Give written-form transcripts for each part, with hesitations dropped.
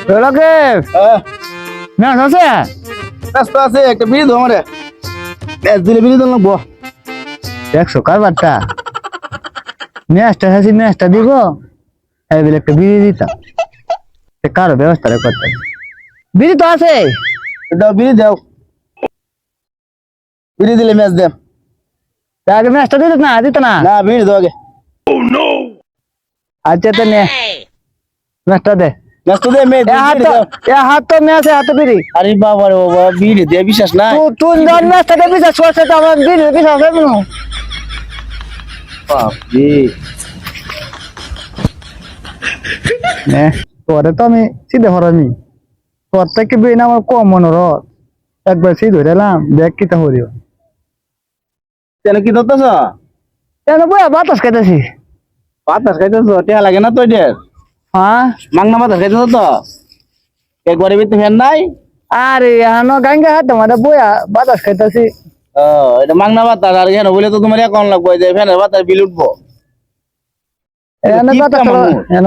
লোকে না আছে ব্যস্ত আছে একটা বিড়ি দাও আমারে ব্যাস দিলে বিড়ি দাও লাগবো 100 কারবারটা ম্যাচটা হাসি ম্যাচটা দিব এই বলে একটা বিড়ি দিতাম কারো ব্যবস্থা করতে বিড়ি তো আছে দাও বিড়ি দাও বিড়ি দিলে ম্যাচ দে আগে ম্যাচটা দিত না না বিড়ি দাও আগে আচ্ছা তো নে ম্যাচটা দে ম্যাচ তো দে মে হাত তো ম্যাচ হাত বিড়ি আরে বাবা রে বাবা বিড়ি দে বিশ্বাস না তুই জন ম্যাচটা দে বিশ্বাস করছে তো আমার বিড়ি বিশ্বাস হবে না বাপ রে নে তোরে তো আমি সিধে হরামি তোর থেকে বিনা আমার কম মনোরথ একবার সিধে ধরেলাম দেখ কি তা হরিও কেন কি ধরতেছ কেন বই বাতাস খাইতেছি বাতাস খাইতেছ টেয়া লাগে না তো এটার হ্যাঁ মাংনা বাতাস খাইতেছ তো একবারে ভিতরে ফ্যান নাই আরে হানো গাঙ্গা হাত মানে বইয়া বাতাস খাইতেছি ও এটা মাংনা বাতাস আর কেন বলে তো তোমার অ্যাকাউন্ট লাগবে যে ফ্যানের বাতাস বিল উঠবো এনে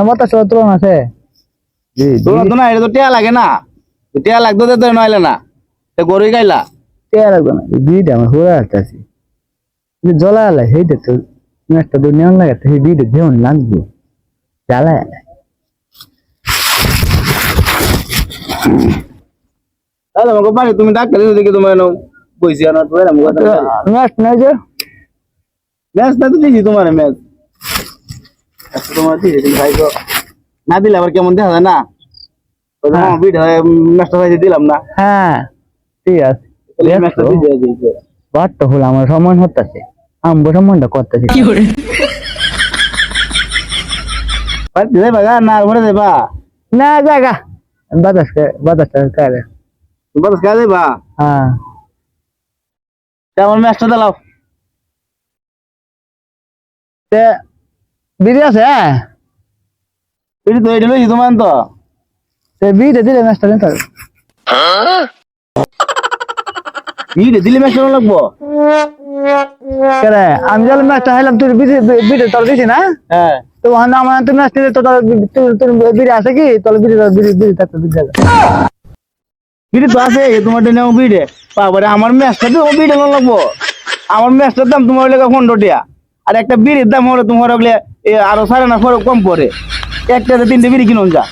বাতাস তুলন আছে তোমরা তো না এটা তো টেয়া লাগে না টেয়া লাগতো তো নইলে না গরুই গাইলা টেয়া লাগবে না বিড়িটা আমার হয়ে আসতেছি জ্বলা আলাই সেইটা তো একটা দূর নেওয়ার লাগে সেই বিড়িটা যেমন লাগবে জ্বালা তাহলে আমাকে পারি তুমি ডাক্তার দেখে তোমার বইছি আনার পরে ম্যাচ নাই যে ম্যাচ না তো দিছি তোমার ম্যাচ তোমার দিছি তুমি খাইছো না দিলে আবার কেমন দেখা যায় না বিট হয় ম্যাচটা হয়ে দিলাম না হ্যাঁ ঠিক আছে ম্যাচটা দিয়েছে বাট তো হলো আমার সম্মান হতেছে আমগো সম্মানটা করতেছি কি করে পারতে দেবা না আর ভরে দেবা না জায়গা বাতাস কারে বাতাস খাওয়া দেবা হ্যাঁ তেমন ম্যাচটা দিলাও তে বিড়ি আছে বিড়ি তো এটা লইছি তোমার তো তে বিড়ি দিলে ম্যাচটা দিন তার বিড়ি দিলে ম্যাচটা লাগবো কেরে আমি যখন ম্যাচটা হাইলাম তুই বিড়ি তোর দিছি না হ্যাঁ তো ওখানে আমার তুই ম্যাচ নিলে তোর বিড়ি আছে কি তোর বিড়ি থাকতে বিড়ি বিড়ি তো আছে তোমার নেও বিড়ি বাবারে আমার ম্যাচটা তো বিড়ি লাগবো আমার ম্যাচটার দাম তোমার লেগে 15 টাকা আর একটা বিড়ির দাম হলো তোমার হলে আরো 4.5 কম পড়ে একটাতে 3টে বিড়ি কিনুন যা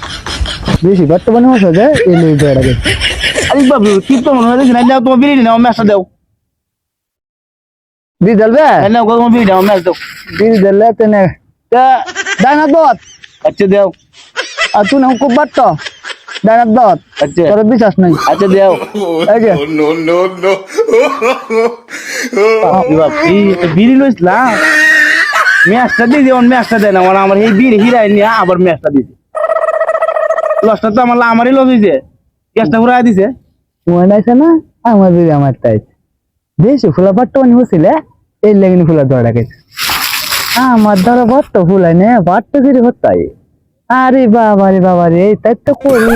বেশি বর্তমানে হচ্ছে যে এই লইতে আগে আরে বাবু কি তো মনে হচ্ছে না তোমার বিড়ি নাও ম্যাচটা দাও বিড়ি দিলবে নাও তোমার বিড়ি নাও ম্যাচ দাও বিড়ি দিলে তেনে ডাইনাত দত আচ্ছা দাও আর তুই না খুব বাট ডাইনাত দত আচ্ছা তোর বিশ্বাস নাই আচ্ছা দাও এই যে বিড়ি লইছিলাম ম্যাচটা দিয়ে দিও ম্যাচটা দেয় না আমার এই বিড়ি হিরাই নিয়ে আবার ম্যাচটা দিছে লসটা তো আমারই লস হয়েছে গ্যাসটা ঘুরাই দিছে মনে আছে না আমার বিড়ি আমার তাই বেশি ফুলা বর্তমানে হচ্ছিল এই লেগিনি ফুলা দৌড়া গেছে আমার ধরো বট্ট ফুলাই নে বাট্ট ফিরে হতাই আরে বাবা রে তাই তো করি